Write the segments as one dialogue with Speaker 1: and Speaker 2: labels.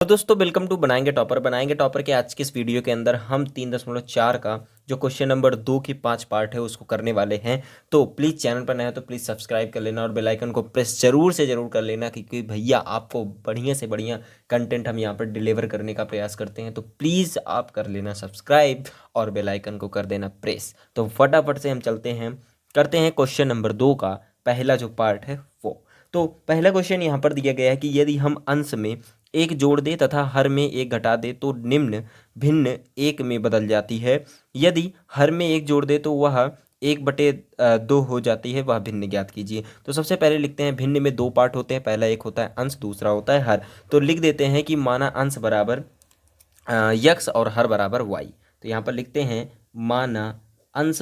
Speaker 1: तो दोस्तों welcome to बनाएंगे टॉपर के आज के इस वीडियो के अंदर हम 3.4 का जो क्वेश्चन नंबर 2 की 5 पार्ट है उसको करने वाले हैं। तो प्लीज़ चैनल पर नया है तो प्लीज़ सब्सक्राइब कर लेना और बेल आइकन को प्रेस जरूर से जरूर कर लेना, क्योंकि भैया आपको बढ़िया से बढ़िया कंटेंट हम यहाँ पर डिलीवर करने का प्रयास करते हैं। तो प्लीज़ आप कर लेना सब्सक्राइब और बेल आइकन को कर देना प्रेस। तो फटाफट से हम चलते हैं, करते हैं क्वेश्चन नंबर 2 का पहला जो पार्ट है वो। तो पहला क्वेश्चन यहाँ पर दिया गया है कि यदि हम अंश में एक जोड़ दे तथा हर में एक घटा दे तो निम्न भिन्न एक में बदल जाती है। यदि हर में एक जोड़ दे तो वह 1/2 हो जाती है, वह भिन्न ज्ञात कीजिए। तो सबसे पहले लिखते हैं भिन्न में दो पार्ट होते हैं, पहला एक होता है अंश, दूसरा होता है हर। तो लिख देते हैं कि माना अंश बराबर यक्स और हर बराबर वाई। तो यहाँ पर लिखते हैं माना अंश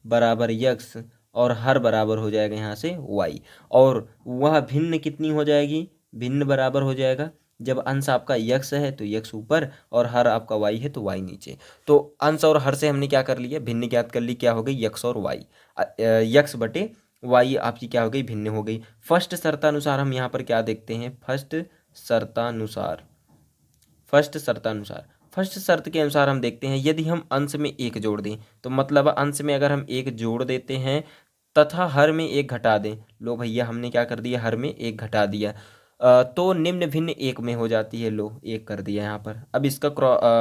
Speaker 1: बराबर यक्स और हर बराबर हो जाएगा यहाँ से वाई, और वह भिन्न कितनी हो जाएगी, भिन्न बराबर हो जाएगा जब अंश आपका यक्स है तो यक्स ऊपर और हर आपका वाई है तो वाई नीचे। तो अंश और हर से हमने क्या कर लिया, भिन्न ज्ञात कर ली, क्या हो गई यक्स और वाई, यक्स बटे वाई आपकी क्या हो गई, भिन्न हो गई। फर्स्ट शर्तानुसार हम यहाँ पर क्या देखते हैं, फर्स्ट शर्त के अनुसार हम देखते हैं यदि हम अंश में एक जोड़ दें, तो मतलब अंश में अगर हम एक जोड़ देते हैं तथा हर में एक घटा दें, लो भैया हमने क्या कर दिया, हर में एक घटा दिया, तो निम्न भिन्न एक में हो जाती है। लो एक कर दिया यहाँ पर। अब इसका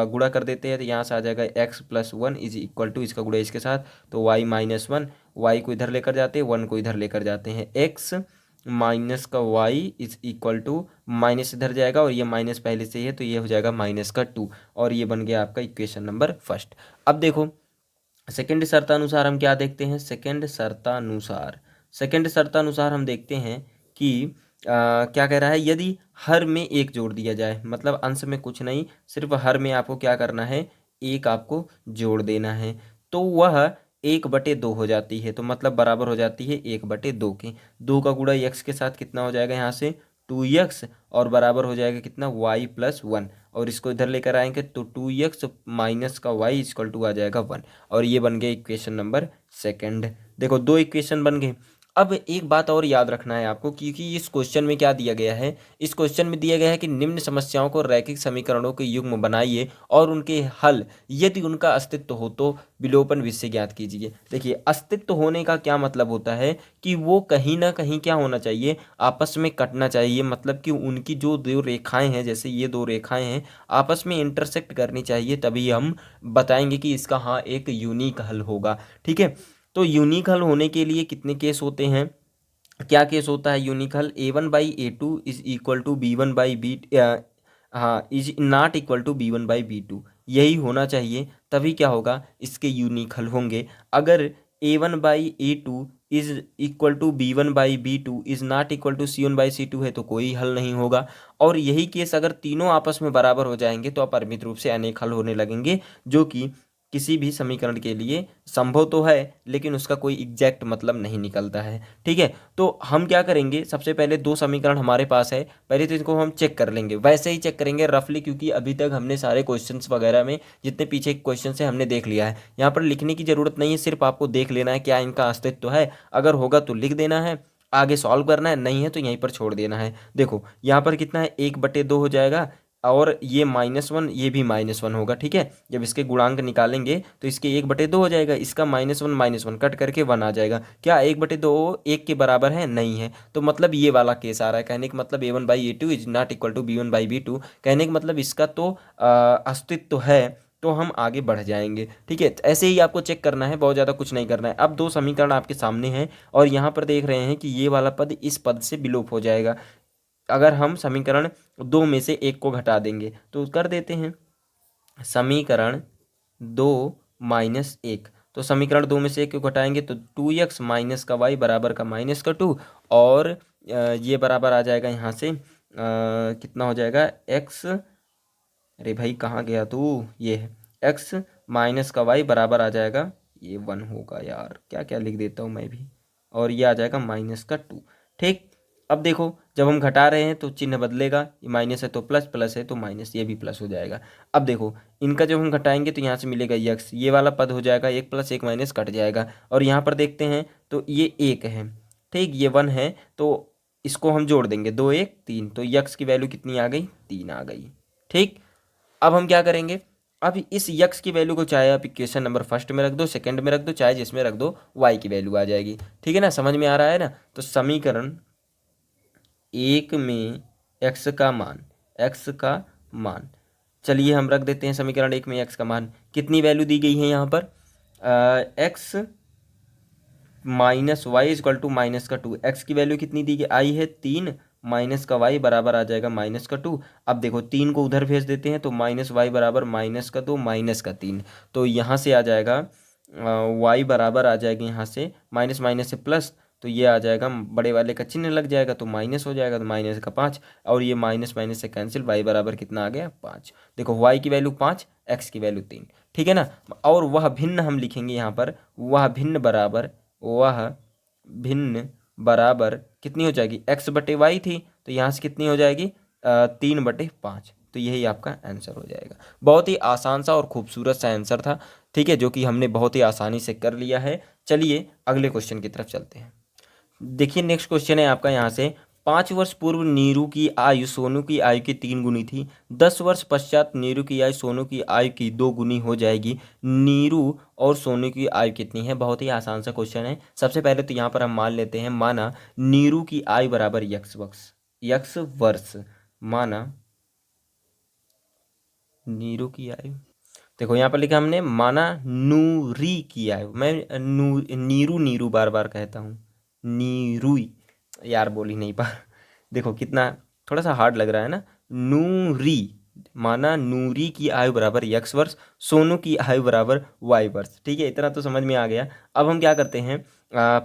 Speaker 1: गुणा कर देते हैं तो यहाँ से आ जाएगा x+1 इज इक्वल टू, इसका गुणा इसके साथ तो y-1, y को इधर लेकर जाते हैं, 1 को इधर लेकर जाते हैं, x माइनस का y is equal to, minus इधर जाएगा और ये माइनस पहले से ही है तो ये हो जाएगा -2, और ये बन गया आपका इक्वेशन नंबर फर्स्ट। अब देखो सेकेंड शर्तानुसार हम क्या देखते हैं, सेकेंड शर्तानुसार हम देखते हैं कि क्या कह रहा है, यदि हर में एक जोड़ दिया जाए, मतलब अंश में कुछ नहीं, सिर्फ हर में आपको क्या करना है, एक आपको जोड़ देना है, तो वह 1/2 हो जाती है। तो मतलब बराबर हो जाती है 1/2 के। 2 का गुणा यक्स के साथ कितना हो जाएगा यहाँ से 2x, और बराबर हो जाएगा कितना y+1, और इसको इधर लेकर आएंगे तो 2x माइनस का y इक्वल टू आ जाएगा 1, और ये बन गया इक्वेशन नंबर सेकंड। देखो दो इक्वेशन बन गए। अब एक बात और याद रखना है आपको, क्योंकि इस क्वेश्चन में क्या दिया गया है, इस क्वेश्चन में दिया गया है कि निम्न समस्याओं को रैखिक समीकरणों के युग्म बनाइए और उनके हल यदि उनका अस्तित्व हो तो विलोपन विधि से ज्ञात कीजिए। देखिए अस्तित्व होने का क्या मतलब होता है कि वो कहीं ना कहीं क्या होना चाहिए, आपस में कटना चाहिए, मतलब कि उनकी जो दो रेखाएं हैं, जैसे ये दो रेखाएं हैं, आपस में इंटरसेक्ट करनी चाहिए, तभी हम बताएंगे कि इसका हाँ एक यूनिक हल होगा। ठीक है, तो यूनिक हल होने के लिए कितने केस होते हैं, क्या केस होता है यूनिक हल, a1/a2 is equal to b1/b, हाँ is not equal to b1/b2, यही होना चाहिए, तभी क्या होगा इसके यूनिक हल होंगे। अगर a1/a2 is equal to b1/b2 is not equal to c1/c2 है तो कोई हल नहीं होगा। और यही केस अगर तीनों आपस में बराबर हो जाएंगे तो अपरिमित रूप से अनेक हल होने लगेंगे, जो कि किसी भी समीकरण के लिए संभव तो है लेकिन उसका कोई एग्जैक्ट मतलब नहीं निकलता है। ठीक है, तो हम क्या करेंगे, सबसे पहले दो समीकरण हमारे पास है, पहले तो इनको हम चेक कर लेंगे, वैसे ही चेक करेंगे रफली, क्योंकि अभी तक हमने सारे क्वेश्चंस वगैरह में जितने पीछे क्वेश्चन है हमने देख लिया है। यहाँ पर लिखने की जरूरत नहीं है, सिर्फ आपको देख लेना है क्या इनका अस्तित्व है, अगर होगा तो लिख देना है, आगे सॉल्व करना है, नहीं है तो यहीं पर छोड़ देना है। देखो यहाँ पर कितना है, 1/2 हो जाएगा, और ये -1, ये भी -1 होगा। ठीक है, जब इसके गुणांक निकालेंगे तो इसके 1/2 हो जाएगा, इसका -1 कट करके 1 आ जाएगा। क्या 1/2 1 के बराबर है, नहीं है, तो मतलब ये वाला केस आ रहा है। कहने का मतलब a1/a2 is not equal to b1/b2, कहने का मतलब इसका तो अस्तित्व है, तो हम आगे बढ़ जाएंगे। ठीक है, ऐसे ही आपको चेक करना है, बहुत ज़्यादा कुछ नहीं करना है। अब दो समीकरण आपके सामने हैं और यहाँ पर देख रहे हैं कि ये वाला पद इस पद से विलोप हो जाएगा अगर हम समीकरण 2 में से एक को घटा देंगे। तो कर देते हैं समीकरण 2 - 1, तो समीकरण 2 में से एक को घटाएंगे तो 2x माइनस का y बराबर का -2, और ये बराबर आ जाएगा यहाँ से कितना हो जाएगा x, अरे भाई कहाँ गया तू, ये है x माइनस का y बराबर आ जाएगा, ये 1 होगा यार, क्या क्या लिख देता हूँ मैं भी, और ये आ जाएगा -2। ठीक, अब देखो जब हम घटा रहे हैं तो चिन्ह बदलेगा, ये माइनस है तो प्लस, प्लस है तो माइनस, ये भी प्लस हो जाएगा। अब देखो इनका जब हम घटाएंगे तो यहाँ से मिलेगा यक्स, ये वाला पद हो जाएगा 1 + 1 - कट जाएगा, और यहाँ पर देखते हैं तो ये 1 है, ठीक, ये 1 है, तो इसको हम जोड़ देंगे, 2 1 3, तो यक्स की वैल्यू कितनी आ गई, 3 आ गई। ठीक, अब हम क्या करेंगे, अब इस यक्स की वैल्यू को चाहे आप इक्वेशन नंबर फर्स्ट में रख दो, सेकंड में रख दो, चाहे जिसमें रख दो, वाई की वैल्यू आ जाएगी। ठीक है ना, समझ में आ रहा है ना। तो समीकरण 1 में एक्स का मान, चलिए हम रख देते हैं समीकरण 1 में एक्स का मान, कितनी वैल्यू दी गई है यहाँ पर, x minus y is equal to minus का 2, एक्स की वैल्यू कितनी दी गई, आई है 3, माइनस का वाई बराबर आ जाएगा माइनस का 2। अब देखो 3 को उधर भेज देते हैं तो माइनस वाई बराबर माइनस का 2 माइनस का 3, तो यहाँ से आ जाएगा वाई बराबर आ जाएगा यहाँ से माइनस माइनस से प्लस, तो ये आ जाएगा, बड़े वाले का चिन्ह लग जाएगा तो माइनस हो जाएगा, तो माइनस का 5, और ये माइनस माइनस से कैंसिल, वाई बराबर कितना आ गया 5। देखो वाई की वैल्यू 5, एक्स की वैल्यू 3। ठीक है ना, और वह भिन्न हम लिखेंगे यहाँ पर, वह भिन्न बराबर कितनी हो जाएगी, एक्स बटे वाई थी, तो यहाँ से कितनी हो जाएगी, 3/5, तो यही आपका आंसर हो जाएगा। बहुत ही आसान सा और खूबसूरत सा आंसर था। ठीक है, जो कि हमने बहुत ही आसानी से कर लिया है। चलिए अगले क्वेश्चन की तरफ चलते हैं। देखिए नेक्स्ट क्वेश्चन है आपका यहाँ से, 5 वर्ष पूर्व नीरू की आयु सोनू की आयु की 3 गुनी थी, 10 वर्ष पश्चात नीरू की आयु सोनू की आयु की 2 गुनी हो जाएगी, नीरू और सोनू की आयु कितनी है। बहुत ही आसान सा क्वेश्चन है। सबसे पहले तो यहाँ पर हम मान लेते हैं, माना नीरू की आयु बराबर यक्स वर्ष, माना नीरू की आयु, देखो यहाँ पर लिखा हमने, माना नूरी की आयु, मैं नीरू बार बार कहता हूँ, नीरुई, यार बोल ही नहीं पा देखो कितना थोड़ा सा हार्ड लग रहा है ना, नूरी, माना नूरी की आयु बराबर यक्स वर्ष, सोनू की आयु बराबर वाई वर्ष। ठीक है, इतना तो समझ में आ गया। अब हम क्या करते हैं,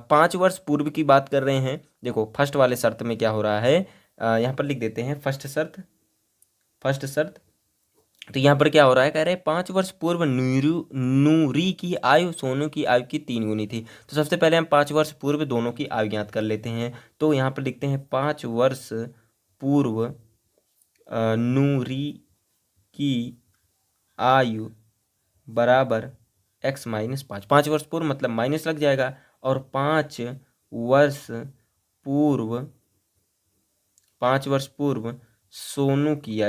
Speaker 1: 5 वर्ष पूर्व की बात कर रहे हैं। देखो फर्स्ट वाले शर्त में क्या हो रहा है, यहाँ पर लिख देते हैं फर्स्ट शर्त। तो यहाँ पर क्या हो रहा है, कह रहे हैं 5 वर्ष पूर्व नूरी की आयु सोनू की आयु की 3 गुनी थी। तो सबसे पहले हम 5 वर्ष पूर्व दोनों की आयु ज्ञात कर लेते हैं। तो यहाँ पर लिखते हैं 5 वर्ष पूर्व नूरी की आयु बराबर x माइनस 5, 5 वर्ष पूर्व मतलब माइनस लग जाएगा, और 5 वर्ष पूर्व सोनू की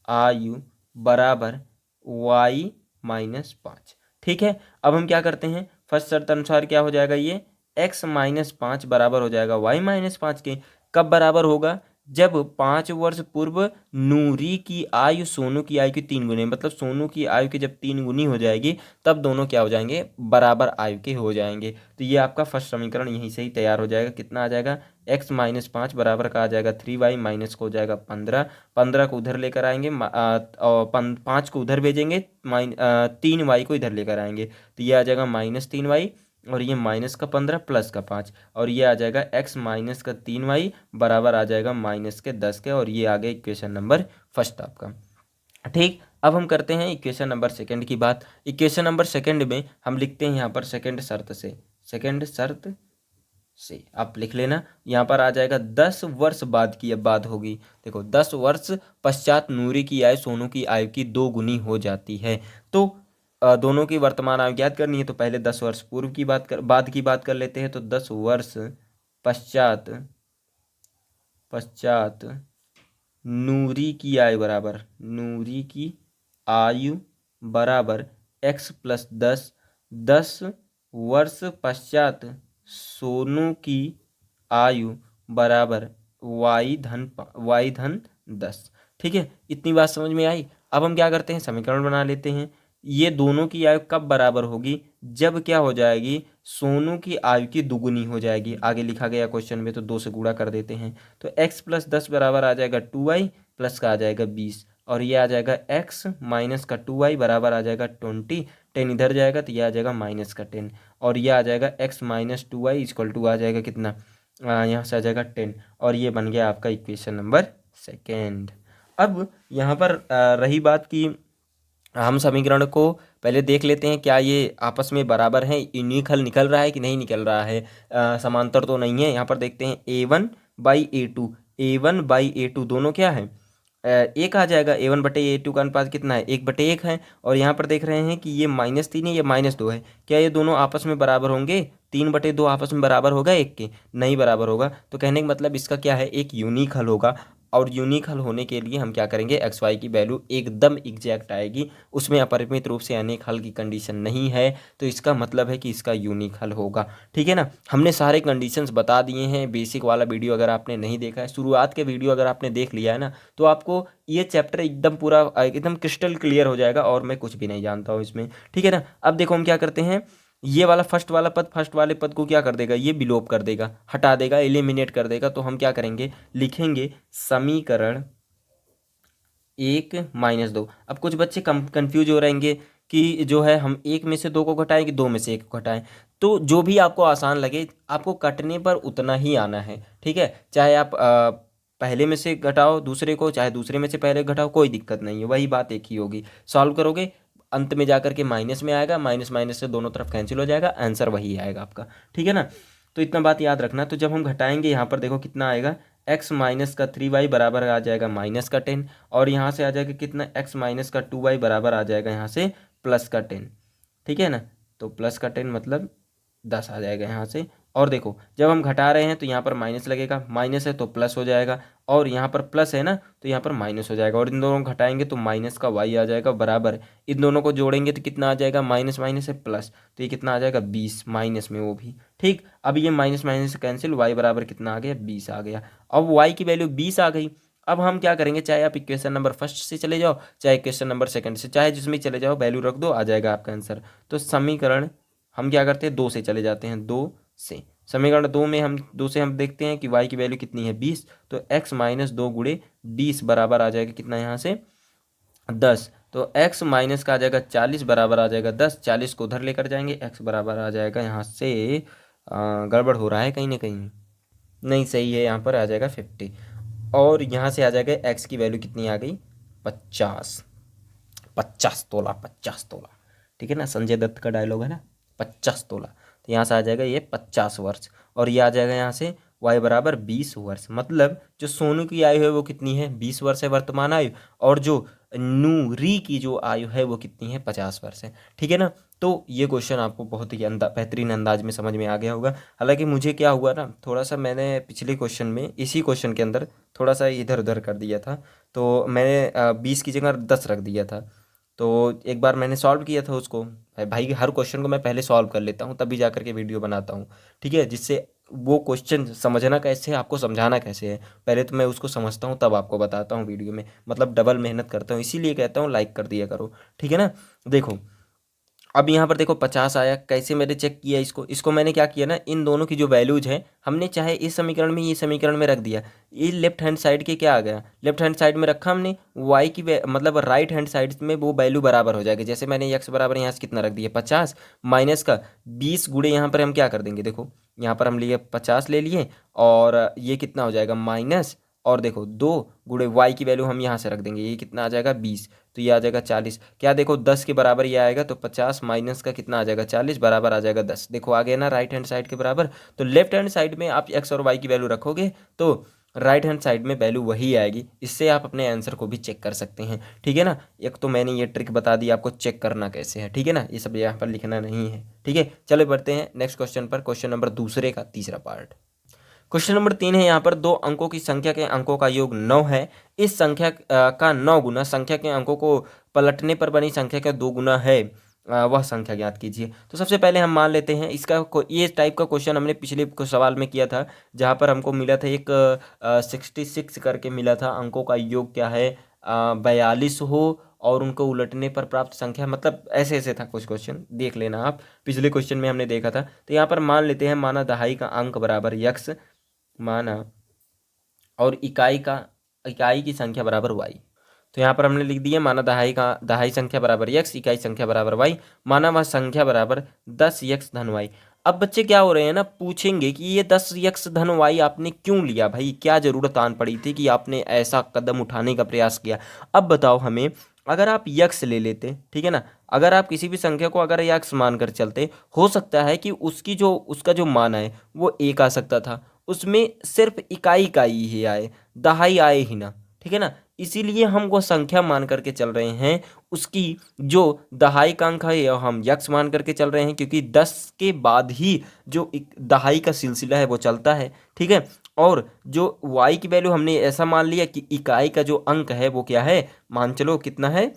Speaker 1: आयु बराबर y माइनस 5। ठीक है, अब हम क्या करते हैं, फर्स्ट शर्त अनुसार क्या हो जाएगा, ये x माइनस 5 बराबर हो जाएगा y माइनस 5 के। कब बराबर होगा, जब 5 वर्ष पूर्व नूरी की आयु सोनू की आयु की 3 गुनी, मतलब सोनू की आयु की जब 3 गुनी हो जाएगी तब दोनों क्या हो जाएंगे, बराबर आयु के हो जाएंगे। तो ये आपका फर्स्ट समीकरण यहीं से ही तैयार हो जाएगा। कितना आ जाएगा, x माइनस 5 बराबर का आ जाएगा 3y, माइनस को हो जाएगा 15 को उधर लेकर आएंगे, और 5 को उधर भेजेंगे, 3y को इधर लेकर आएंगे, तो ये आ जाएगा -3y, और ये माइनस का 15 प्लस का 5, और ये आ जाएगा x माइनस का 3y बराबर आ जाएगा माइनस के 10 के, और ये आ गया इक्वेशन नंबर फर्स्ट आपका। ठीक, अब हम करते हैं इक्वेशन नंबर सेकंड की बात। इक्वेशन नंबर सेकंड में हम लिखते हैं यहाँ पर सेकंड शर्त से आप लिख लेना, यहाँ पर आ जाएगा 10 वर्ष बाद की अब बात होगी। देखो 10 वर्ष पश्चात नूरी की आयु सोनू की आयु की 2 गुनी हो जाती है। तो दोनों की वर्तमान आयु ज्ञात करनी है, तो पहले 10 वर्ष पूर्व की बाद की बात कर लेते हैं। तो 10 वर्ष पश्चात नूरी की आयु बराबर x प्लस 10, 10 वर्ष पश्चात सोनू की आयु बराबर y धन 10। ठीक है, इतनी बात समझ में आई। अब हम क्या करते हैं, समीकरण बना लेते हैं। ये दोनों की आयु कब बराबर होगी, जब क्या हो जाएगी, सोनू की आयु की दुगुनी हो जाएगी। आगे लिखा गया क्वेश्चन में, तो 2 से गुणा कर देते हैं, तो x प्लस 10 बराबर आ जाएगा 2y, प्लस का आ जाएगा 20, और ये आ जाएगा x माइनस का 2y बराबर आ जाएगा 20, 10 इधर जाएगा तो ये आ जाएगा माइनस का 10, और ये आ जाएगा x minus 2y equal to आ जाएगा कितना, यहाँ से आ जाएगा 10, और ये बन गया आपका इक्वेशन नंबर सेकेंड। अब यहाँ पर रही बात की हम समीकरण को पहले देख लेते हैं, क्या ये आपस में बराबर हैं, यूनिक हल निकल रहा है कि नहीं निकल रहा है, समांतर तो नहीं है। यहाँ पर देखते हैं a1/a2 दोनों क्या है, एक आ जाएगा। A1/A2 का अनुपात कितना है, 1/1 है। और यहाँ पर देख रहे हैं कि ये -3 है, ये -2 है। क्या ये दोनों आपस में बराबर होंगे? 3/2 आपस में बराबर होगा एक के? नहीं बराबर होगा। तो कहने का मतलब इसका क्या है, एक यूनिक हल होगा। और यूनिक हल होने के लिए हम क्या करेंगे, एक्स वाई की वैल्यू एकदम एग्जैक्ट आएगी, उसमें अपरिमित रूप से अनेक हल की कंडीशन नहीं है। तो इसका मतलब है कि इसका यूनिक हल होगा। ठीक है ना। हमने सारे कंडीशंस बता दिए हैं। बेसिक वाला वीडियो अगर आपने नहीं देखा है, शुरुआत के वीडियो अगर आपने देख लिया है ना, तो आपको ये चैप्टर एकदम पूरा एकदम क्रिस्टल क्लियर हो जाएगा। और मैं कुछ भी नहीं जानता हूँ इसमें। ठीक है ना। अब देखो हम क्या करते हैं, ये वाला फर्स्ट वाला पद, फर्स्ट वाले पद को क्या कर देगा, ये विलोप कर देगा, हटा देगा, एलिमिनेट कर देगा। तो हम क्या करेंगे, लिखेंगे समीकरण 1-2। अब कुछ बच्चे कंफ्यूज हो रहेंगे कि जो है हम 1 में से 2 को घटाएं कि 2 में से 1 को घटाएं। तो जो भी आपको आसान लगे, आपको कटने पर उतना ही आना है। ठीक है। चाहे आप पहले में से घटाओ दूसरे को, चाहे दूसरे में से पहले घटाओ, कोई दिक्कत नहीं है, वही बात एक ही होगी। सॉल्व करोगे, अंत में जाकर के माइनस में आएगा, माइनस माइनस से दोनों तरफ कैंसिल हो जाएगा, आंसर वही आएगा आपका। ठीक है ना। तो इतना बात याद रखना। तो जब हम घटाएंगे यहाँ पर देखो कितना आएगा, x-3y बराबर आ जाएगा -10। और यहाँ से आ जाएगा कितना, x-2y बराबर आ जाएगा यहाँ से +10। ठीक है ना। तो +10 मतलब 10 आ जाएगा यहाँ से। और देखो जब हम घटा रहे हैं तो यहाँ पर माइनस लगेगा, माइनस है तो प्लस हो जाएगा, और यहाँ पर प्लस है ना तो यहाँ पर माइनस हो जाएगा। और इन दोनों को घटाएंगे तो माइनस का y आ जाएगा बराबर, इन दोनों को जोड़ेंगे तो कितना आ जाएगा, माइनस माइनस है प्लस, तो ये कितना आ जाएगा 20, माइनस में वो भी। ठीक। अब ये माइनस माइनस से कैंसिल, y बराबर कितना आ गया, 20 आ गया। अब y की वैल्यू 20 आ गई। अब हम क्या करेंगे, चाहे आप इक्वेशन नंबर फर्स्ट से चले जाओ, चाहे इक्वेशन नंबर सेकंड से, चाहे जिसमें चले जाओ, वैल्यू रख दो, आ जाएगा आपका आंसर। तो समीकरण हम क्या करते हैं, 2 से चले जाते हैं, 2 से। समीकरण 2 में हम 2 से हम देखते हैं कि y की वैल्यू कितनी है, 20। तो x-2 गुणे 20 बराबर आ जाएगा कितना, यहाँ से 10। तो x माइनस का आ जाएगा 40 बराबर आ जाएगा 10। 40 को उधर लेकर जाएंगे, x बराबर आ जाएगा यहाँ से गड़बड़ हो रहा है कहीं ना कहीं, नहीं सही है, यहाँ पर आ जाएगा 50। और यहाँ से आ जाएगा x की वैल्यू कितनी आ गई, 50। 50 तोला, 50 तोला। ठीक है ना, संजय दत्त का डायलॉग है ना, 50 तोला। तो यहाँ से आ जाएगा ये 50 वर्ष। और ये आ जाएगा यहाँ से y बराबर 20 वर्ष। मतलब जो सोनू की आयु है वो कितनी है, 20 वर्ष है वर्तमान आयु। और जो नूरी की जो आयु है वो कितनी है, 50 वर्ष है। ठीक है ना। तो ये क्वेश्चन आपको बहुत ही बेहतरीन अंदाज में समझ में आ गया होगा। हालांकि मुझे क्या हुआ ना, थोड़ा सा मैंने पिछले क्वेश्चन में, इसी क्वेश्चन के अंदर थोड़ा सा इधर उधर कर दिया था। तो मैंने 20 की जगह 10 रख दिया था। तो एक बार मैंने सॉल्व किया था उसको। भाई हर क्वेश्चन को मैं पहले सॉल्व कर लेता हूँ, तभी जा करके वीडियो बनाता हूँ। ठीक है। जिससे वो क्वेश्चन समझना कैसे है, आपको समझाना कैसे है, पहले तो मैं उसको समझता हूँ तब आपको बताता हूँ वीडियो में। मतलब डबल मेहनत करता हूँ, इसीलिए कहता हूँ लाइक कर दिया करो। ठीक है ना। देखो अब यहाँ पर देखो 50 आया, कैसे मैंने चेक किया इसको, इसको मैंने क्या किया ना, इन दोनों की जो वैल्यूज है हमने चाहे इस समीकरण में, ये समीकरण में रख दिया। ये लेफ्ट हैंड साइड के क्या आ गया, लेफ्ट हैंड साइड में रखा हमने, y की मतलब राइट हैंड साइड में वो वैल्यू बराबर हो जाएगी। जैसे मैंने x बराबर यहाँ से कितना रख दिया, 50 माइनस का 20 गुणे यहाँ पर हम क्या कर देंगे, देखो यहाँ पर हम लिए 50 ले लिए, और ये कितना हो जाएगा माइनस, और देखो 2 गुणे y की वैल्यू हम यहाँ से रख देंगे, ये कितना आ जाएगा 20, तो ये आ जाएगा 40। क्या देखो 10 के बराबर ये आएगा, तो 50 माइनस का कितना आ जाएगा 40 बराबर आ जाएगा 10। देखो आ गया ना राइट हैंड साइड के बराबर। तो लेफ्ट हैंड साइड में आप x और y की वैल्यू रखोगे तो राइट हैंड साइड में वैल्यू वही आएगी। इससे आप अपने आंसर को भी चेक कर सकते हैं। ठीक है ना। एक तो मैंने ये ट्रिक बता दी आपको चेक करना कैसे है। ठीक है ना, ये सब यहाँ पर लिखना नहीं है। ठीक है, चलो बढ़ते हैं नेक्स्ट क्वेश्चन पर। क्वेश्चन नंबर दूसरे का तीसरा पार्ट। क्वेश्चन नंबर 3 है यहाँ पर, 2 अंकों की संख्या के अंकों का योग 9 है। इस संख्या का 9 गुना संख्या के अंकों को पलटने पर बनी संख्या का 2 गुना है, वह संख्या ज्ञात कीजिए। तो सबसे पहले हम मान लेते हैं इसका ये टाइप का क्वेश्चन हमने पिछले कुछ सवाल में किया था, जहाँ पर हमको मिला था एक 66 करके मिला था, अंकों का योग क्या है 42 हो और उनको उलटने पर प्राप्त संख्या, मतलब ऐसे ऐसे था कुछ क्वेश्चन, देख लेना आप, पिछले क्वेश्चन में हमने देखा था। तो यहाँ पर मान लेते हैं, माना दहाई का अंक बराबर यक्स, माना और इकाई की संख्या बराबर वाई। तो यहाँ पर हमने लिख दिया, माना दहाई संख्या बराबर यक्स, इकाई संख्या बराबर वाई, माना वह संख्या बराबर 10 यक्स धन वाई। अब बच्चे क्या हो रहे हैं ना, पूछेंगे कि ये 10 यक्स धन वाई आपने क्यों लिया भाई, क्या जरूरत आन पड़ी थी कि आपने ऐसा कदम उठाने का प्रयास किया। अब बताओ हमें, अगर आप यक्स ले लेते, ठीक है ना, अगर आप किसी भी संख्या को अगर यक्स मानकर चलते, हो सकता है कि उसका जो मान है वो एक आ सकता था, उसमें सिर्फ इकाई ही आए, दहाई आए ही ना। ठीक है ना, इसीलिए हम वो संख्या मान करके चल रहे हैं, उसकी जो दहाई का अंक है यह हम यक्स मान करके चल रहे हैं, क्योंकि 10 के बाद ही जो दहाई का सिलसिला है वो चलता है। ठीक है, और जो y की वैल्यू हमने ऐसा मान लिया कि इकाई का जो अंक है वो क्या है, मान चलो कितना है,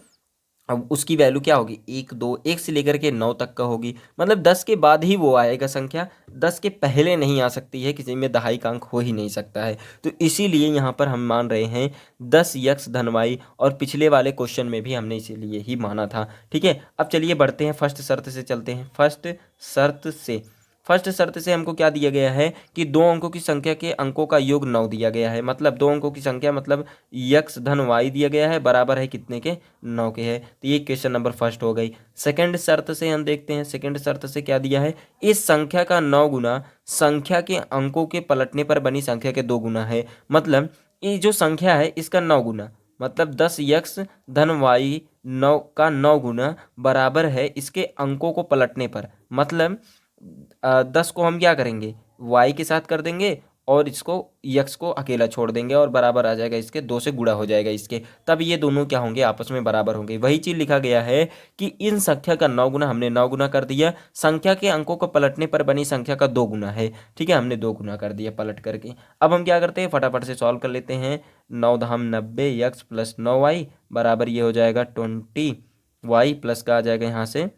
Speaker 1: अब उसकी वैल्यू क्या होगी, 1 2 1 से लेकर के 9 तक का होगी। मतलब 10 के बाद ही वो आएगा संख्या, 10 के पहले नहीं आ सकती है, किसी में दहाई का अंक हो ही नहीं सकता है। तो इसीलिए यहाँ पर हम मान रहे हैं 10 यक्स धन वाई, और पिछले वाले क्वेश्चन में भी हमने इसीलिए ही माना था। ठीक है, अब चलिए बढ़ते हैं, फर्स्ट शर्त से चलते हैं। फर्स्ट शर्त से हमको क्या दिया गया है कि दो अंकों की संख्या के अंकों का योग 9 दिया गया है। मतलब दो अंकों की संख्या मतलब यक्स धन वाई दिया गया है, बराबर है कितने के, 9 के है। तो ये क्वेश्चन नंबर फर्स्ट हो गई। सेकंड शर्त से हम देखते हैं, सेकंड शर्त से क्या दिया है, इस संख्या का 9 गुना संख्या के अंकों के पलटने पर बनी संख्या के 2 गुना है। मतलब ये जो संख्या है इसका 9 गुना, मतलब 10 यक्स धन वाई 9 का 9 गुना बराबर है इसके अंकों को पलटने पर। मतलब 10 को हम क्या करेंगे, y के साथ कर देंगे और इसको यक्स को अकेला छोड़ देंगे, और बराबर आ जाएगा इसके, 2 से गुणा हो जाएगा इसके, तब ये दोनों क्या होंगे, आपस में बराबर होंगे। वही चीज़ लिखा गया है कि इन संख्या का 9 गुना, हमने 9 गुना कर दिया, संख्या के अंकों को पलटने पर बनी संख्या का 2 गुना है। ठीक है, हमने 2 गुना कर दिया पलट करके। अब हम क्या करते हैं, फटाफट से सॉल्व कर लेते हैं। 9 धाम 90 यक्स प्लस 9y बराबर ये हो जाएगा 20y प्लस का आ जाएगा यहाँ से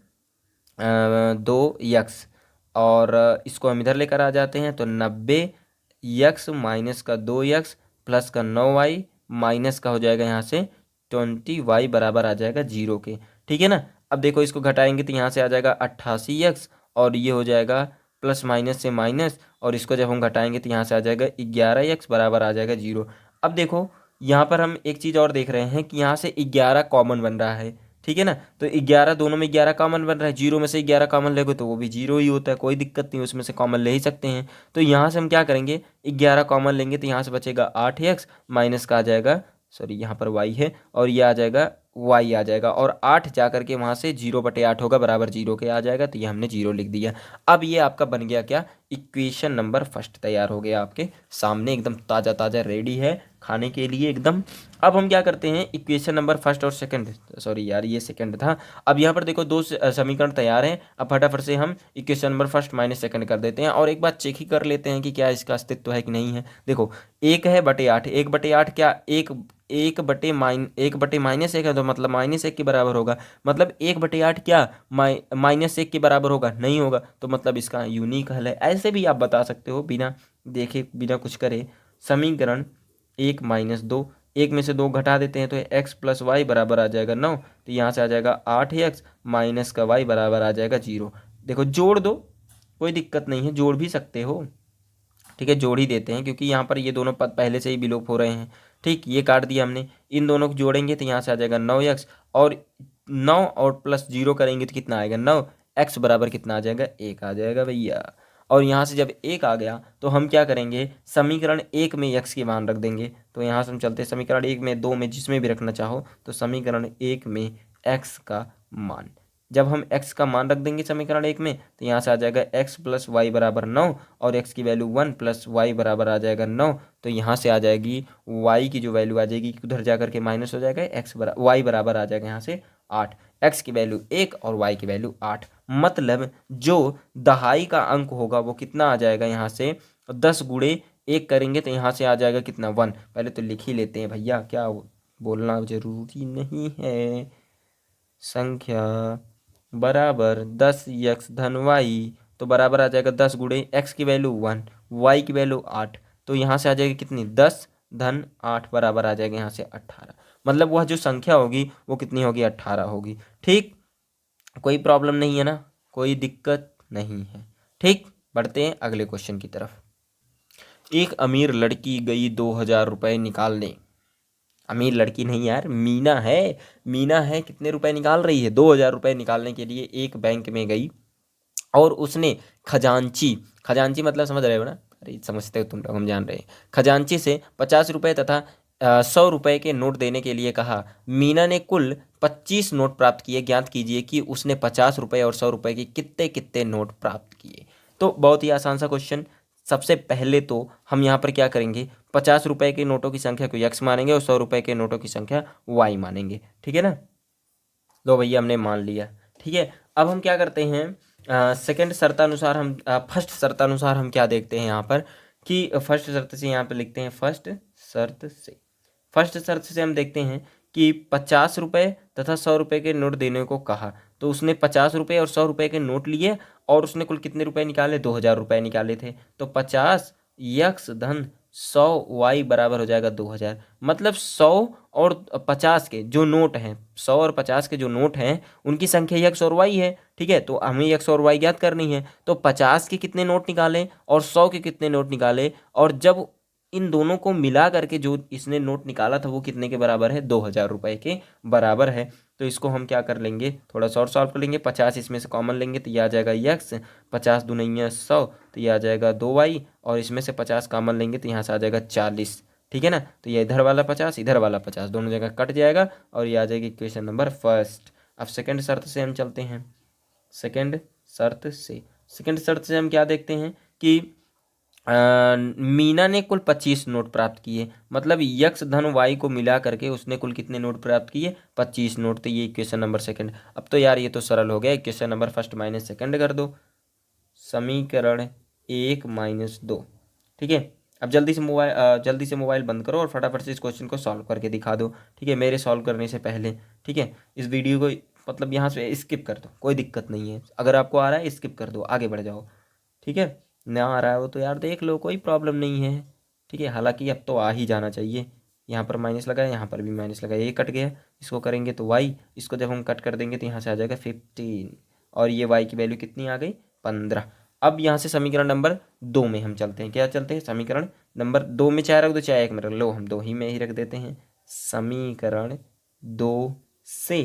Speaker 1: 2 यक्स, और इसको हम इधर लेकर आ जाते हैं तो 90 यक्स माइनस का 2 यक्स प्लस का 9y माइनस का हो जाएगा यहाँ से 20y बराबर आ जाएगा 0 के। ठीक है ना, अब देखो इसको घटाएंगे तो यहाँ से आ जाएगा 88 यक्स, और ये हो जाएगा प्लस माइनस से माइनस, और इसको जब हम घटाएंगे तो यहाँ से आ जाएगा 11 यक्स बराबर आ जाएगा 0। अब देखो यहाँ पर हम एक चीज़ और देख रहे हैं कि यहाँ से 11 कॉमन बन रहा है। ठीक है ना, तो 11 दोनों में 11 कॉमन बन रहा है, 0 में से 11 कॉमन लेगे तो वो भी 0 ही होता है, कोई दिक्कत नहीं, उसमें से कॉमन ले ही सकते हैं। तो यहाँ से हम क्या करेंगे, 11 कॉमन लेंगे तो यहाँ से बचेगा 8 यक्स माइनस का आ जाएगा, सॉरी यहाँ पर y है, और ये आ जाएगा y आ जाएगा, और 8 जा करके वहाँ से 0/8 होगा बराबर 0 के आ जाएगा, तो ये हमने 0 लिख दिया। अब ये आपका बन गया क्या, इक्वेशन नंबर फर्स्ट तैयार हो गया आपके सामने, एकदम ताज़ा ताज़ा रेडी है खाने के लिए एकदम। अब हम क्या करते हैं, इक्वेशन नंबर फर्स्ट और सेकंड, सॉरी यार ये सेकंड था। अब यहाँ पर देखो दो समीकरण तैयार हैं, अब फटाफट से हम equation number first minus second कर देते हैं, और एक बात चेक ही कर लेते हैं कि क्या इसका अस्तित्व है कि नहीं है। देखो 1/8, 1/8 क्या, 1/-1 है, तो मतलब -1 के बराबर होगा। मतलब 1/8 क्या -1 के बराबर होगा, नहीं होगा, तो मतलब इसका यूनिक हल है। ऐसे भी आप बता सकते हो बिना देखे बिना कुछ करे। समीकरण 1 - 2, 1 में से 2 घटा देते हैं तो x प्लस वाई बराबर आ जाएगा 9, तो यहाँ से आ जाएगा 8x माइनस का y बराबर आ जाएगा 0। देखो जोड़ दो, कोई दिक्कत नहीं है, जोड़ भी सकते हो। ठीक है, जोड़ ही देते हैं क्योंकि यहाँ पर ये दोनों पद पहले से ही विलोप हो रहे हैं। ठीक, ये काट दिया हमने, इन दोनों को जोड़ेंगे तो यहाँ से आ जाएगा 9x, और 9 और प्लस 0 करेंगे तो कितना आएगा 9, x बराबर कितना आ जाएगा 1 आ जाएगा भैया। और यहाँ से जब 1 आ गया तो हम क्या करेंगे, समीकरण 1 में x के मान रख देंगे। तो यहाँ से हम चलते हैं समीकरण 1 में, 2 में, जिसमें भी रखना चाहो, तो समीकरण 1 में x का मान, जब हम x का मान रख देंगे समीकरण 1 में तो यहाँ से आ जाएगा x प्लस वाई बराबर 9, और x की वैल्यू 1 प्लस वाई बराबर आ जाएगा 9, तो यहाँ से आ जाएगी y की जो वैल्यू आ जाएगी उधर जा करके माइनस हो जाएगा, y बराबर आ जाएगा यहाँ से 8, x की वैल्यू 1 और y की वैल्यू 8। मतलब जो दहाई का अंक होगा वो कितना आ जाएगा, यहाँ से 10 गुणे 1 करेंगे तो यहाँ से आ जाएगा कितना 1। पहले तो लिख ही लेते हैं भैया, क्या बोलना जरूरी नहीं है। संख्या बराबर 10 यक्स धन वाई, तो बराबर आ जाएगा 10 गुणे एक्स की वैल्यू 1, वाई की वैल्यू 8, तो यहाँ से आ जाएगी कितनी 10 धन 8 बराबर आ जाएगा यहाँ से 18। मतलब वह जो संख्या होगी वो कितनी होगी, 18 होगी। ठीक, कोई प्रॉब्लम नहीं है ना, कोई दिक्कत नहीं है। ठीक, बढ़ते हैं अगले क्वेश्चन की तरफ। एक अमीर लड़की गई 2000 रुपये निकालने, अमीर लड़की नहीं यार, मीना है, मीना है, कितने रुपए निकाल रही है, 2000 रुपये निकालने के लिए एक बैंक में गई, और उसने खजांची, खजांची मतलब समझ रहे हो ना, अरे समझते हो तुम लोग, हम जान रहे हैं, खजांची से 50 रुपये तथा 100 रुपये के नोट देने के लिए कहा। मीना ने कुल 25 नोट प्राप्त किए, ज्ञात कीजिए कि उसने 50 रुपये और 100 रुपये के कितने कितने नोट प्राप्त किए। तो बहुत ही आसान सा क्वेश्चन। सबसे पहले तो हम यहाँ पर क्या करेंगे, 50 रुपए के नोटों की संख्या को x मानेंगे और 100 रुपए के नोटों की संख्या y मानेंगे। ठीक है ना। लो भैया हमने मान लिया। ठीक है, अब हम क्या करते हैं, सेकंड शर्तानुसार हम फर्स्ट शर्तानुसार हम क्या देखते हैं यहाँ पर कि फर्स्ट शर्त से यहाँ पे लिखते हैं फर्स्ट शर्त से हम देखते हैं कि 50 रुपये तथा 100 रुपये के नोट देने को कहा। तो उसने 50 रुपये और 100 रुपये के नोट लिए और उसने कुल कितने रुपए निकाले, 2000 रुपये निकाले थे। तो 50 धन 100 बराबर हो जाएगा 2000। मतलब 100 और 50 के जो नोट हैं, 100 और 50 के जो नोट हैं उनकी संख्या x और y है। ठीक है, तो हमें x और y ज्ञात करनी है। तो 50 के कितने नोट निकालें और 100 के कितने नोट निकाले, और जब इन दोनों को मिला करके जो इसने नोट निकाला था वो कितने के बराबर है, 2000 रुपये के बराबर है। तो इसको हम क्या कर लेंगे, थोड़ा सा और सॉल्व कर लेंगे। 50 इसमें से कॉमन लेंगे तो ये आ जाएगा x, 50 दूनी 100 तो ये आ जाएगा 2y, और इसमें से 50 कॉमन लेंगे तो यहाँ से आ जाएगा 40। ठीक है ना, तो ये इधर वाला 50 इधर वाला 50 दोनों जगह कट जाएगा और ये आ जाएगी इक्वेशन नंबर फर्स्ट। अब सेकंड शर्त से हम चलते हैं। सेकंड शर्त से हम क्या देखते हैं कि मीना ने कुल 25 नोट प्राप्त किए। मतलब यक्स धन वाई को मिला करके उसने कुल कितने नोट प्राप्त किए, 25 नोट। तो ये इक्वेशन नंबर सेकंड। अब तो यार ये तो सरल हो गया, equation number first minus second कर दो, समीकरण 1 - 2। ठीक है, अब जल्दी से मोबाइल बंद करो और फटाफट से इस क्वेश्चन को सॉल्व करके दिखा दो। ठीक है, मेरे सॉल्व करने से पहले। ठीक है, इस वीडियो को मतलब यहाँ से स्किप कर दो, कोई दिक्कत नहीं है। अगर आपको आ रहा है स्किप कर दो, आगे बढ़ जाओ। ठीक है, ना आ रहा हो तो यार देख लो, कोई प्रॉब्लम नहीं है। ठीक है, हालांकि अब तो आ ही जाना चाहिए। यहाँ पर माइनस लगा है, यहाँ पर भी माइनस लगा है, ये कट गया। इसको करेंगे तो y, इसको जब हम कट कर देंगे तो यहाँ से आ जाएगा 15, और ये y की वैल्यू कितनी आ गई, 15। अब यहाँ से समीकरण नंबर 2 में हम चलते हैं। क्या चलते हैं, समीकरण नंबर 2 में चाहे रख दो चाहे 1 में रख लो, हम 2 ही में ही रख देते हैं। समीकरण 2 से,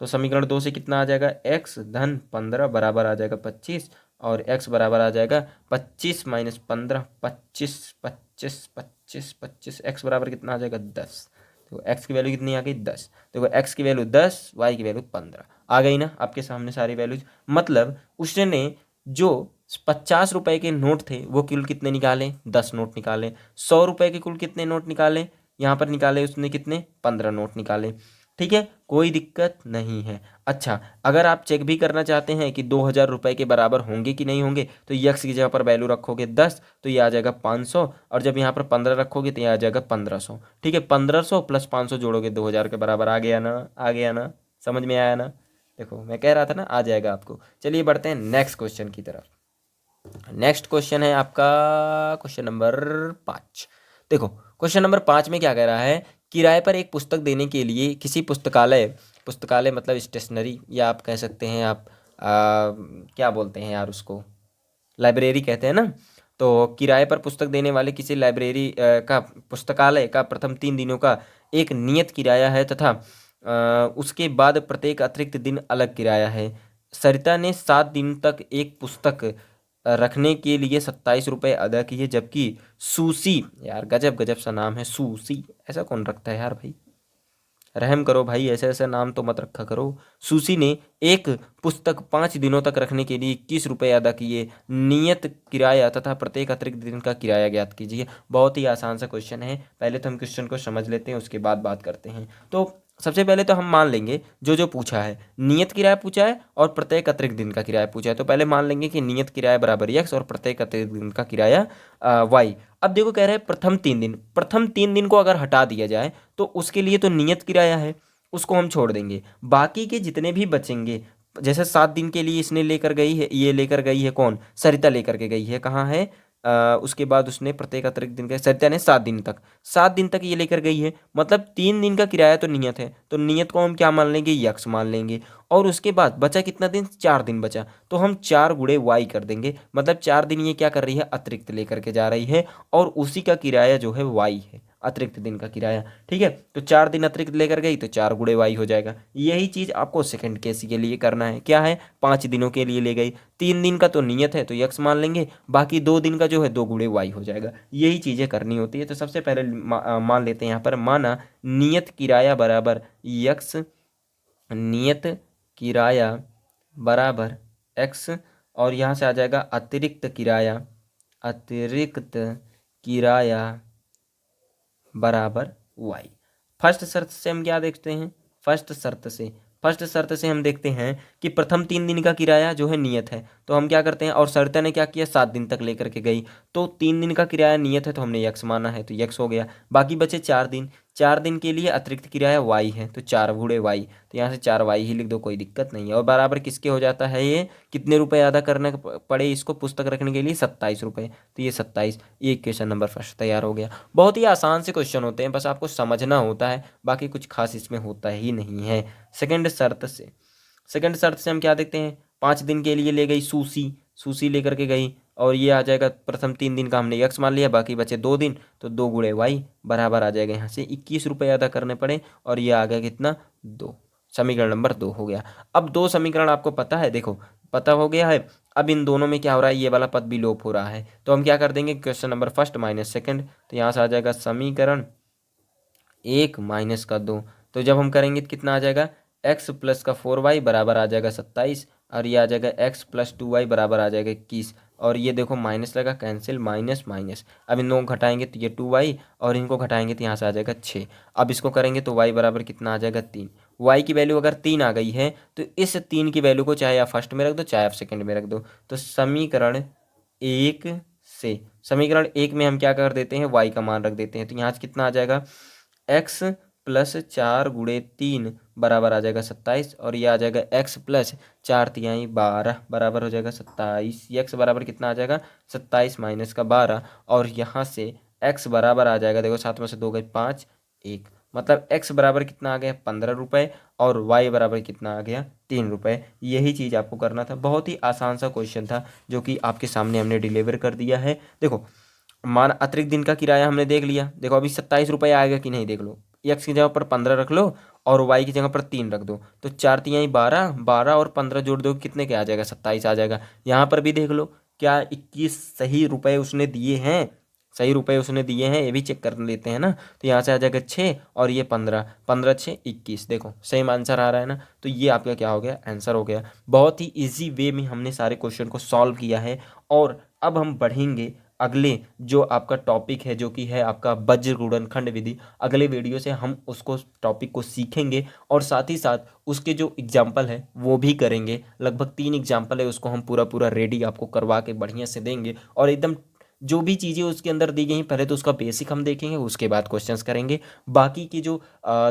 Speaker 1: तो समीकरण 2 से कितना आ जाएगा, x धन 15 बराबर आ जाएगा 25, और x बराबर आ जाएगा 25 माइनस 15, 25 25 25 25, x बराबर कितना आ जाएगा 10। तो x की वैल्यू कितनी आ गई, 10। देखो x की वैल्यू 10, y की वैल्यू 15 आ गई ना आपके सामने सारी वैल्यूज। मतलब उसने जो 50 रुपए के नोट थे वो कुल कितने निकाले, 10 नोट निकाले। 100 रुपए के कुल कितने नोट निकाले, यहाँ पर निकाले उसने कितने, 15 नोट निकाले। ठीक है, कोई दिक्कत नहीं है। अच्छा, अगर आप चेक भी करना चाहते हैं कि 2000 रुपये के बराबर होंगे कि नहीं होंगे, तो यक्स की जगह पर वैल्यू रखोगे 10 तो ये आ जाएगा 500, और जब यहाँ पर 15 रखोगे तो ये आ जाएगा 1500। ठीक है, 1500 प्लस 500 जोड़ोगे 2000 के बराबर आ गया ना, आ गया ना, समझ में आया ना। देखो मैं कह रहा था ना आ जाएगा आपको। चलिए बढ़ते हैं नेक्स्ट क्वेश्चन की तरफ। नेक्स्ट क्वेश्चन है आपका क्वेश्चन नंबर 5। देखो क्वेश्चन नंबर 5 में क्या कह रहा है, किराए पर एक पुस्तक देने के लिए किसी पुस्तकालय मतलब स्टेशनरी, या आप कह सकते हैं आप क्या बोलते हैं यार उसको, लाइब्रेरी कहते हैं ना। तो किराए पर पुस्तक देने वाले किसी लाइब्रेरी का पुस्तकालय का प्रथम 3 दिनों का एक नियत किराया है तथा उसके बाद प्रत्येक अतिरिक्त दिन अलग किराया है। सरिता ने 7 दिन तक एक पुस्तक रखने के लिए 27 रुपये अदा किए, जबकि सूसी, यार गजब गजब सा नाम है सूसी, ऐसा कौन रखता है यार भाई, रहम करो भाई, ऐसे ऐसे नाम तो मत रखा करो। सूसी ने एक पुस्तक 5 दिनों तक रखने के लिए 21 रुपये अदा किए। नियत किराया तथा प्रत्येक अतिरिक्त दिन का किराया ज्ञात कीजिए। बहुत ही आसान सा क्वेश्चन है, पहले तो हम क्वेश्चन को समझ लेते हैं उसके बाद बात करते हैं। तो सबसे पहले तो हम मान लेंगे जो जो पूछा है, नियत किराया पूछा है और प्रत्येक अतिरिक्त दिन का किराया पूछा है, तो पहले मान लेंगे कि नियत किराया बराबर x और प्रत्येक अतिरिक्त दिन का किराया y। अब देखो कह रहे हैं प्रथम 3 दिन को अगर हटा दिया जाए तो उसके लिए तो नियत किराया है, उसको हम छोड़ देंगे। बाकी के जितने भी बचेंगे, जैसे 7 दिन के लिए इसने लेकर गई है, ये लेकर गई है कौन, सरिता लेकर के गई है, कहाँ है, उसके बाद उसने प्रत्येक अतिरिक्त दिन का, सरिता ने 7 दिन तक ये लेकर गई है। मतलब 3 दिन का किराया तो नियत है, तो नियत को हम क्या मान लेंगे, यक्स मान लेंगे। और उसके बाद बचा कितना दिन, 4 दिन बचा, तो हम 4 गुणे वाई कर देंगे। मतलब 4 दिन ये क्या कर रही है, अतिरिक्त लेकर के जा रही है, और उसी का किराया जो है वाई है, अतिरिक्त दिन का किराया। ठीक है, तो 4 दिन अतिरिक्त लेकर गई तो 4 गुणे वाई हो जाएगा। यही चीज आपको सेकंड केस के लिए करना है। क्या है, 5 दिनों के लिए ले गई, 3 दिन का तो नियत है तो यक्स मान लेंगे, बाकी 2 दिन का जो है 2 गुणे वाई हो जाएगा। यही चीजें करनी होती है। तो सबसे पहले मान लेते हैं यहाँ पर, माना नियत किराया बराबर यक्स, नियत किराया बराबर एक्स, और यहाँ से आ जाएगा अतिरिक्त किराया, अतिरिक्त किराया बराबर y। फर्स्ट शर्त से हम क्या देखते हैं, फर्स्ट शर्त से हम देखते हैं कि प्रथम 3 दिन का किराया जो है नियत है, तो हम क्या करते हैं, और शर्त ने क्या किया 7 दिन तक लेकर के गई, तो 3 दिन का किराया नियत है तो हमने यक्स माना है, तो यक्स हो गया। बाकी बचे 4 दिन, 4 दिन के लिए अतिरिक्त किराया वाई है, तो 4 गुणे वाई, तो यहाँ से 4 वाई ही लिख दो, कोई दिक्कत नहीं है। और बराबर किसके हो जाता है ये, कितने रुपए अदा करने पड़े इसको पुस्तक रखने के लिए, 27 रुपये, तो ये 27, ये क्वेश्चन नंबर फर्स्ट तैयार हो गया। बहुत ही आसान से क्वेश्चन होते हैं, बस आपको समझना होता है, बाकी कुछ खास इसमें होता ही नहीं है। सेकंड शर्त से हम क्या देखते हैं, 5 दिन के लिए ले गई सूसी लेकर के गई, और ये आ जाएगा प्रथम 3 दिन का हमने यक्स मान लिया, बाकी बचे 2 दिन, तो 2 गुणे वाई बराबर आ जाएगा यहाँ से 21 रुपये अदा करने पड़े, और ये आ गया कितना 2। समीकरण नंबर 2 हो गया। अब 2 समीकरण आपको पता है, देखो पता हो गया है। अब इन दोनों में क्या हो रहा है, ये वाला पद भी लोप हो रहा है, तो हम क्या कर देंगे, question number first minus second, तो यहाँ से आ जाएगा समीकरण 1 माइनस का 2, तो जब हम करेंगे तो कितना आ जाएगा, x प्लस का 4y बराबर आ जाएगा 27, और ये आ जाएगा x प्लस 2y बराबर आ जाएगा 21, और ये देखो माइनस लगा, कैंसिल, माइनस माइनस, अब इन दोनों को घटाएंगे तो ये 2y, और इनको घटाएंगे तो यहाँ से आ जाएगा 6। अब इसको करेंगे तो y बराबर कितना आ जाएगा 3। y की वैल्यू अगर 3 आ गई है तो इस 3 की वैल्यू को चाहे आप फर्स्ट में रख दो चाहे आप सेकंड में रख दो, तो समीकरण एक में हम क्या कर देते हैं, y का मान रख देते हैं, तो यहाँ से कितना आ जाएगा, x प्लस 4 गुणे 3 बराबर आ जाएगा 27, और ये आ जाएगा x प्लस 4 × 3 = 12 बराबर हो जाएगा 27। x बराबर कितना आ जाएगा, 27 माइनस का 12, और यहाँ से x बराबर आ जाएगा, देखो 7 में से 2 गए 5, 1, मतलब x बराबर कितना आ गया 15 रुपये, और y बराबर कितना आ गया 3 रुपये। यही चीज़ आपको करना था, बहुत ही आसान सा क्वेश्चन था जो कि आपके सामने हमने डिलीवर कर दिया है। देखो मान अतिरिक्त दिन का किराया हमने देख लिया, देखो अभी 27 रुपये आएगा कि नहीं देख लो, x की जगह पर 15 रख लो और y की जगह पर 3 रख दो, तो 4×3 = 12, 12 और 15 जोड़ दो कितने के आ जाएगा, 27 आ जाएगा। यहाँ पर भी देख लो क्या 21 सही रुपये उसने दिए हैं, ये भी चेक कर लेते हैं ना, तो यहाँ से आ जाएगा 6 और ये 15, 15 6 21, देखो सेम आंसर आ रहा है ना, तो ये आपका क्या हो गया, आंसर हो गया। बहुत ही इजी वे में हमने सारे क्वेश्चन को सॉल्व किया है, और अब हम बढ़ेंगे अगले जो आपका टॉपिक है, जो कि है आपका वज्र गुणनखंड विधि। अगले वीडियो से हम उसको टॉपिक को सीखेंगे, और साथ ही साथ उसके जो एग्जाम्पल है वो भी करेंगे। लगभग 3 एग्जाम्पल है, उसको हम पूरा रेडी आपको करवा के बढ़िया से देंगे, और एकदम जो भी चीज़ें उसके अंदर दी गई हैं पहले तो उसका बेसिक हम देखेंगे, उसके बाद क्वेश्चंस करेंगे। बाकी की जो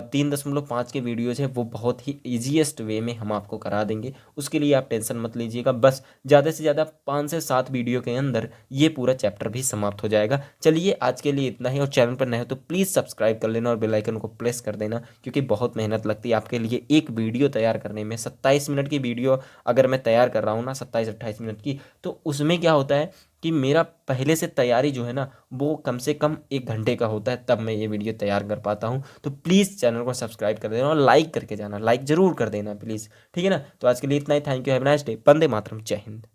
Speaker 1: 3.5 के वीडियोज़ हैं वो बहुत ही ईजीएस्ट वे में हम आपको करा देंगे, उसके लिए आप टेंशन मत लीजिएगा। बस ज़्यादा से ज़्यादा 5 से 7 वीडियो के अंदर ये पूरा चैप्टर भी समाप्त हो जाएगा। चलिए आज के लिए इतना ही, और चैनल पर नए हो तो प्लीज़ सब्सक्राइब कर लेना और बेल आइकन को प्रेस कर देना, क्योंकि बहुत मेहनत लगती है आपके लिए एक वीडियो तैयार करने में। 27 मिनट की वीडियो अगर मैं तैयार कर रहा हूँ ना, 27-28 मिनट की, तो उसमें क्या होता है कि मेरा पहले से तैयारी जो है ना वो कम से कम 1 घंटे का होता है, तब मैं ये वीडियो तैयार कर पाता हूँ। तो प्लीज़ चैनल को सब्सक्राइब कर देना और लाइक करके जाना, लाइक ज़रूर कर देना प्लीज़, ठीक है ना। तो आज के लिए इतना ही, thank you, have a nice day, वंदे मातरम, जय हिंद।